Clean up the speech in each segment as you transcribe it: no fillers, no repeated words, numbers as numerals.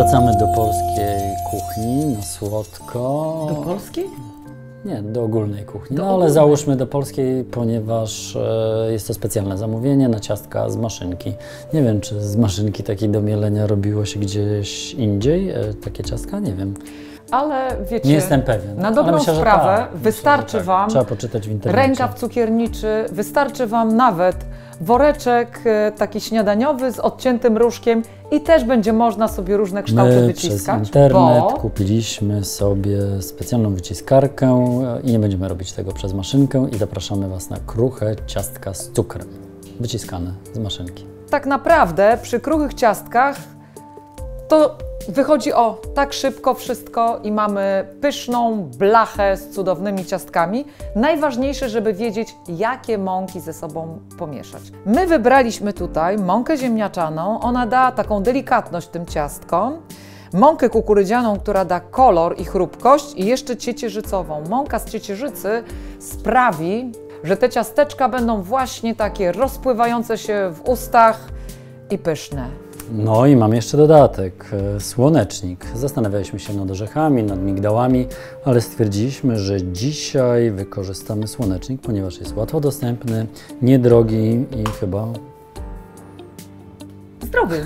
Wracamy do polskiej kuchni na słodko. Do polskiej? Nie, do ogólnej kuchni. Do ale ogólnej. załóżmy do polskiej, ponieważ jest to specjalne zamówienie na ciastka z maszynki. Nie wiem, czy z maszynki takiej do mielenia robiło się gdzieś indziej takie ciastka? Nie wiem. Ale wiecie, Nie jestem pewien. na dobrą Ale myślę, że sprawę tak. wystarczy Myślę, że tak. Wam Trzeba poczytać w internecie. rękaw cukierniczy, wystarczy Wam nawet woreczek taki śniadaniowy z odciętym różkiem i też będzie można sobie różne kształty My wyciskać. przez internet bo kupiliśmy sobie specjalną wyciskarkę i nie będziemy robić tego przez maszynkę i zapraszamy Was na kruche ciastka z cukrem. Wyciskane z maszynki. tak naprawdę przy kruchych ciastkach to wychodzi tak szybko wszystko i mamy pyszną blachę z cudownymi ciastkami. Najważniejsze, żeby wiedzieć, jakie mąki ze sobą pomieszać. My wybraliśmy tutaj mąkę ziemniaczaną, ona da taką delikatność tym ciastkom. Mąkę kukurydzianą, która da kolor i chrupkość i jeszcze ciecierzycową. Mąka z ciecierzycy sprawi, że te ciasteczka będą właśnie takie rozpływające się w ustach i pyszne. No i mam jeszcze dodatek, słonecznik. Zastanawialiśmy się nad orzechami, nad migdałami, ale stwierdziliśmy, że dzisiaj wykorzystamy słonecznik, ponieważ jest łatwo dostępny, niedrogi i chyba... Zdrowy.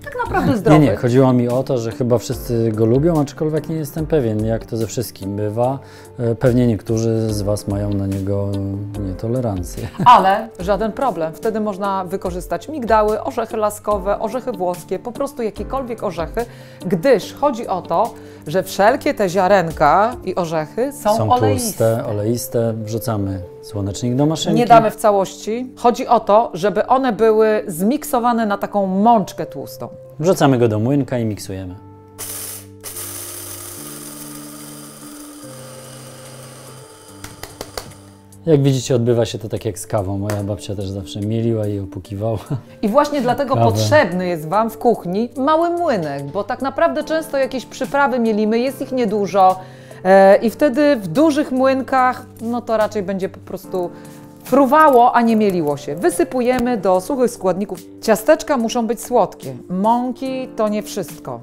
Tak naprawdę zdrowy. Nie, chodziło mi o to, że chyba wszyscy go lubią, aczkolwiek nie jestem pewien, jak to ze wszystkim bywa. Pewnie niektórzy z Was mają na niego nietolerancję. Ale żaden problem. Wtedy można wykorzystać migdały, orzechy laskowe, orzechy włoskie, po prostu jakiekolwiek orzechy, gdyż chodzi o to, że wszelkie te ziarenka i orzechy są oleiste. Oleiste. Wrzucamy słonecznik do maszynki. Nie damy w całości. Chodzi o to, żeby one były zmiksowane na taką mączkę tłustą. Wrzucamy go do młynka i miksujemy. Jak widzicie, odbywa się to tak jak z kawą. Moja babcia też zawsze mieliła i opłukiwała. I właśnie dlatego Kawę. potrzebny jest Wam w kuchni mały młynek, bo tak naprawdę często jakieś przyprawy mielimy, jest ich niedużo i wtedy w dużych młynkach, no to raczej będzie po prostu fruwało, a nie mieliło się. Wysypujemy do suchych składników. Ciasteczka muszą być słodkie, mąki to nie wszystko.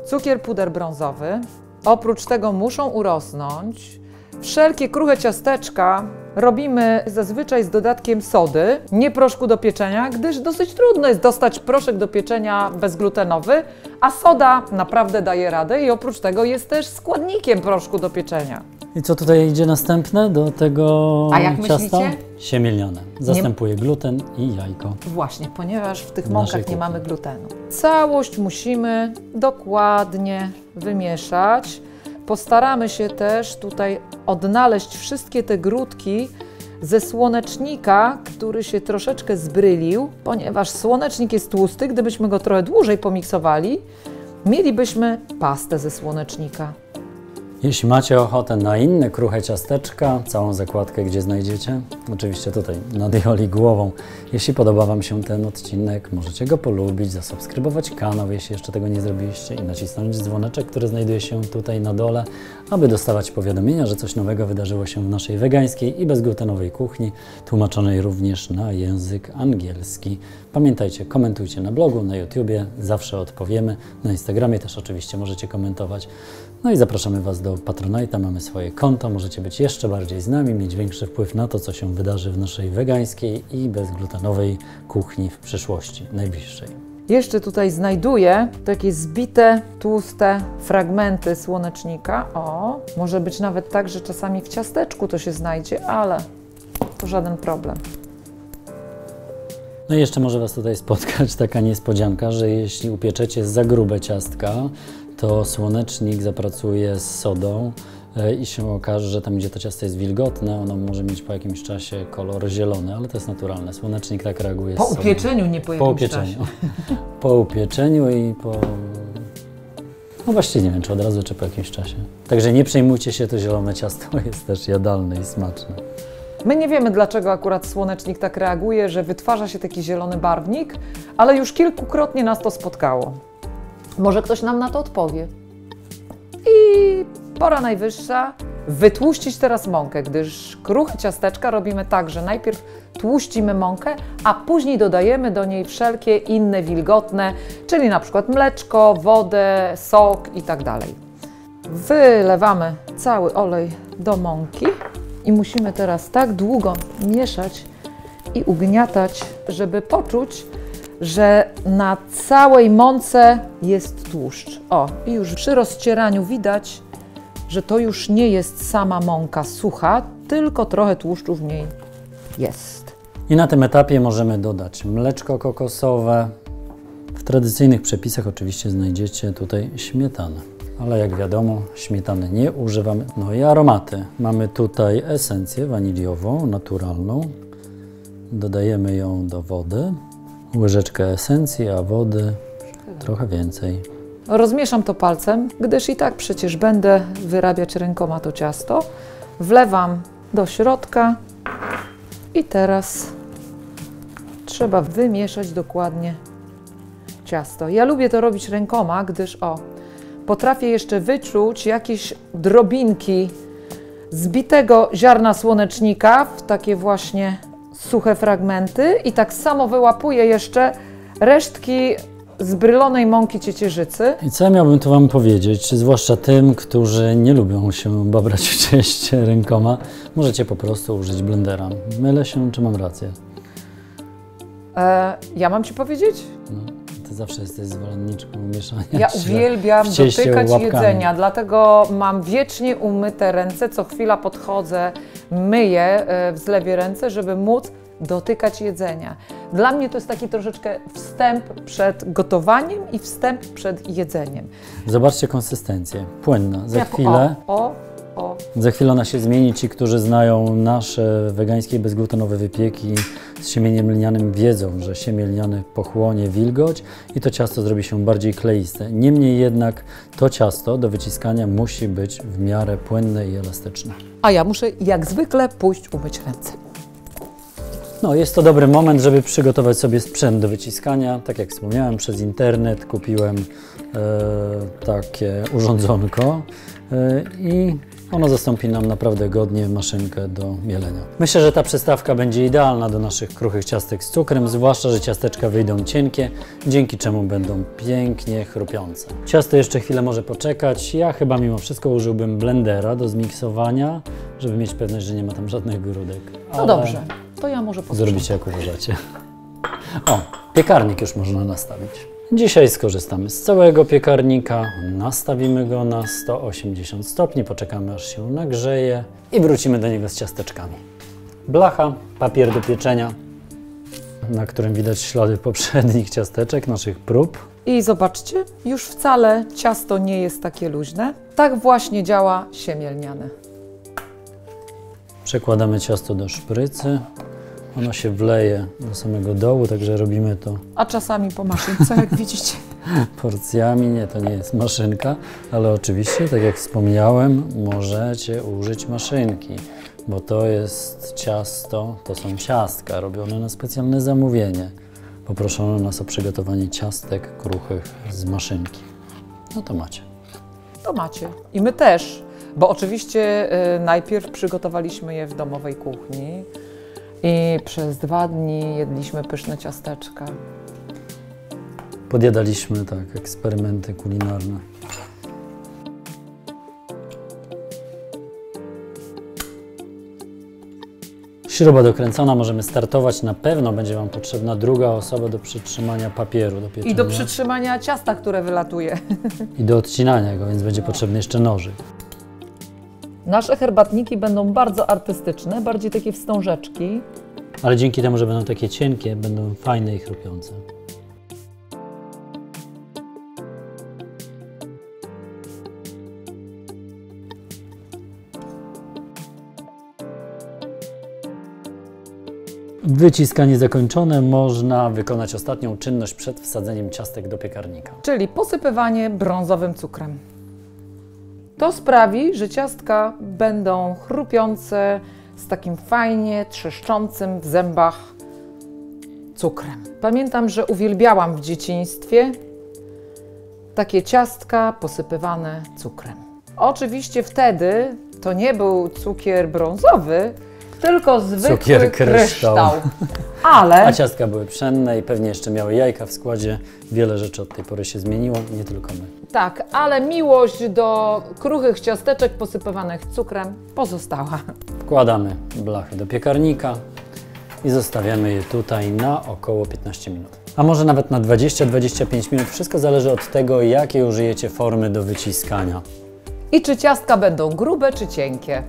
Cukier, puder brązowy, oprócz tego muszą urosnąć. Wszelkie kruche ciasteczka robimy zazwyczaj z dodatkiem sody, nie proszku do pieczenia, gdyż dosyć trudno jest dostać proszek do pieczenia bezglutenowy, a soda naprawdę daje radę i oprócz tego jest też składnikiem proszku do pieczenia. I co tutaj idzie następne do tego A jak ciasta? myślicie? Siemielnione. Zastępuje gluten i jajko. Właśnie, ponieważ w tych naszej mąkach nie kuchni. mamy glutenu. Całość musimy dokładnie wymieszać. Postaramy się też tutaj odnaleźć wszystkie te grudki ze słonecznika, który się troszeczkę zbrylił, ponieważ słonecznik jest tłusty. Gdybyśmy go trochę dłużej pomiksowali, mielibyśmy pastę ze słonecznika. Jeśli macie ochotę na inne kruche ciasteczka, całą zakładkę gdzie znajdziecie? Oczywiście tutaj nad Joli głową. Jeśli podoba Wam się ten odcinek, możecie go polubić, zasubskrybować kanał, jeśli jeszcze tego nie zrobiliście i nacisnąć dzwoneczek, który znajduje się tutaj na dole, aby dostawać powiadomienia, że coś nowego wydarzyło się w naszej wegańskiej i bezglutenowej kuchni, tłumaczonej również na język angielski. Pamiętajcie, komentujcie na blogu, na YouTubie, zawsze odpowiemy. Na Instagramie też oczywiście możecie komentować. No i zapraszamy Was do Patronite'a, mamy swoje konto, możecie być jeszcze bardziej z nami, mieć większy wpływ na to, co się wydarzy w naszej wegańskiej i bezglutenowej kuchni w przyszłości, najbliższej. Jeszcze tutaj znajduję takie zbite, tłuste fragmenty słonecznika. O, może być nawet tak, że czasami w ciasteczku to się znajdzie, ale to żaden problem. No i jeszcze może Was tutaj spotkać taka niespodzianka, że jeśli upieczecie za grube ciastka, to słonecznik zapracuje z sodą i się okaże, że tam, gdzie to ciasto jest wilgotne, ono może mieć po jakimś czasie kolor zielony, ale to jest naturalne. Słonecznik tak reaguje Po z sodą. upieczeniu, nie po jakimś Po upieczeniu. czasie. Po upieczeniu i po... No właściwie nie wiem, czy od razu, czy po jakimś czasie. Także nie przejmujcie się, to zielone ciasto jest też jadalne i smaczne. My nie wiemy, dlaczego akurat słonecznik tak reaguje, że wytwarza się taki zielony barwnik, ale już kilkukrotnie nas to spotkało. Może ktoś nam na to odpowie. I pora najwyższa wytłuścić teraz mąkę, gdyż kruche ciasteczka robimy tak, że najpierw tłuścimy mąkę, a później dodajemy do niej wszelkie inne wilgotne, czyli na przykład mleczko, wodę, sok i tak dalej. Wylewamy cały olej do mąki i musimy teraz tak długo mieszać i ugniatać, żeby poczuć, że na całej mące jest tłuszcz. O, i już przy rozcieraniu widać, że to już nie jest sama mąka sucha, tylko trochę tłuszczu w niej jest. I na tym etapie możemy dodać mleczko kokosowe. W tradycyjnych przepisach oczywiście znajdziecie tutaj śmietanę, ale jak wiadomo, śmietany nie używamy. No i aromaty. Mamy tutaj esencję waniliową, naturalną. Dodajemy ją do wody. Łyżeczkę esencji, a wody trochę więcej. Rozmieszam to palcem, gdyż i tak przecież będę wyrabiać rękoma to ciasto. Wlewam do środka i teraz trzeba wymieszać dokładnie ciasto. Ja lubię to robić rękoma, gdyż potrafię jeszcze wyczuć jakieś drobinki zbitego ziarna słonecznika w takie właśnie suche fragmenty i tak samo wyłapuję jeszcze resztki zbrylonej mąki ciecierzycy. I co ja miałbym tu Wam powiedzieć, zwłaszcza tym, którzy nie lubią się babrać w cieście rękoma, możecie po prostu użyć blendera. Mylę się, czy mam rację? Ja mam Ci powiedzieć? No, Ty zawsze jesteś zwolenniczką mieszania. Ja uwielbiam w cieście dotykać łapkami. jedzenia, dlatego mam wiecznie umyte ręce, co chwila podchodzę, myję w zlewie ręce, żeby móc dotykać jedzenia. Dla mnie to jest taki troszeczkę wstęp przed gotowaniem i wstęp przed jedzeniem. Zobaczcie konsystencję, płynna. Za chwilę ona się zmieni. Ci, którzy znają nasze wegańskie i bezglutenowe wypieki z siemieniem lnianym, wiedzą, że siemię lniane pochłonie wilgoć i to ciasto zrobi się bardziej kleiste. Niemniej jednak to ciasto do wyciskania musi być w miarę płynne i elastyczne. A ja muszę jak zwykle pójść umyć ręce. No, jest to dobry moment, żeby przygotować sobie sprzęt do wyciskania. Tak jak wspomniałem, przez internet kupiłem takie urządzonko i ono zastąpi nam naprawdę godnie maszynkę do mielenia. Myślę, że ta przystawka będzie idealna do naszych kruchych ciastek z cukrem, zwłaszcza, że ciasteczka wyjdą cienkie, dzięki czemu będą pięknie chrupiące. Ciasto jeszcze chwilę może poczekać. Ja chyba mimo wszystko użyłbym blendera do zmiksowania, żeby mieć pewność, że nie ma tam żadnych grudek. No dobrze, to ja może posprzątam. Zrobicie jak uważacie. O, piekarnik już można nastawić. Dzisiaj skorzystamy z całego piekarnika, nastawimy go na 180 stopni, poczekamy aż się nagrzeje i wrócimy do niego z ciasteczkami. Blacha, papier do pieczenia, na którym widać ślady poprzednich ciasteczek, naszych prób. I zobaczcie, już wcale ciasto nie jest takie luźne. Tak właśnie działa siemię lniane. Przekładamy ciasto do szprycy. Ono się wleje do samego dołu, także robimy to A czasami po maszynce, jak widzicie. porcjami. Nie, to nie jest maszynka, ale oczywiście, tak jak wspomniałem, możecie użyć maszynki, bo to jest ciasto, to są ciastka robione na specjalne zamówienie. Poproszono nas o przygotowanie ciastek kruchych z maszynki. No to macie. To macie. I my też, bo oczywiście najpierw przygotowaliśmy je w domowej kuchni i przez 2 dni jedliśmy pyszne ciasteczka. Podjadaliśmy tak eksperymenty kulinarne. Śruba dokręcona, możemy startować. Na pewno będzie Wam potrzebna druga osoba do przytrzymania papieru do pieczenia. I do przytrzymania ciasta, które wylatuje. I do odcinania go, więc będzie potrzebny jeszcze nożyk. Nasze herbatniki będą bardzo artystyczne, bardziej takie wstążeczki. Ale dzięki temu, że będą takie cienkie, będą fajne i chrupiące. Wyciskanie zakończone, można wykonać ostatnią czynność przed wsadzeniem ciastek do piekarnika. Czyli posypywanie brązowym cukrem. To sprawi, że ciastka będą chrupiące z takim fajnie trzeszczącym w zębach cukrem. Pamiętam, że uwielbiałam w dzieciństwie takie ciastka posypywane cukrem. Oczywiście wtedy to nie był cukier brązowy, tylko zwykły Cukier kryształ. Ale A ciastka były pszenne i pewnie jeszcze miały jajka w składzie. Wiele rzeczy od tej pory się zmieniło, nie tylko my. tak, ale miłość do kruchych ciasteczek posypywanych cukrem pozostała. Wkładamy blachy do piekarnika i zostawiamy je tutaj na około 15 minut. A może nawet na 20-25 minut. Wszystko zależy od tego, jakie użyjecie formy do wyciskania. I czy ciastka będą grube czy cienkie?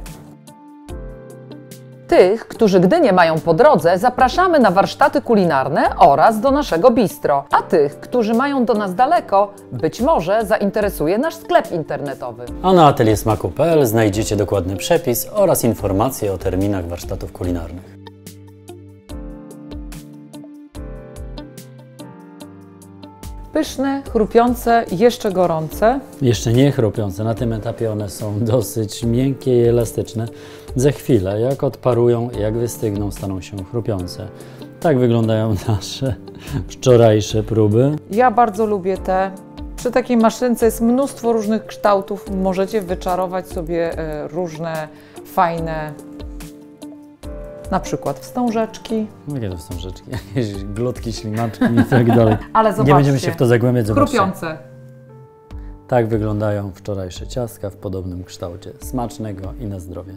Tych, którzy Gdynię mają po drodze, zapraszamy na warsztaty kulinarne oraz do naszego bistro. A tych, którzy mają do nas daleko, być może zainteresuje nasz sklep internetowy. A na ateliersmaku.pl znajdziecie dokładny przepis oraz informacje o terminach warsztatów kulinarnych. Pyszne, chrupiące, jeszcze gorące. Jeszcze nie chrupiące, na tym etapie one są dosyć miękkie i elastyczne. Za chwilę, jak odparują, jak wystygną, staną się chrupiące. Tak wyglądają nasze wczorajsze próby. Ja bardzo lubię te. Przy takiej maszynce jest mnóstwo różnych kształtów. Możecie wyczarować sobie różne fajne, na przykład wstążeczki. Jakie to są rzeczy? Jakieś glotki, ślimaczki i tak dalej. Ale zobaczcie, Nie będziemy się w to zagłębiać, zobaczcie. chrupiące. Tak wyglądają wczorajsze ciastka w podobnym kształcie. Smacznego i na zdrowie.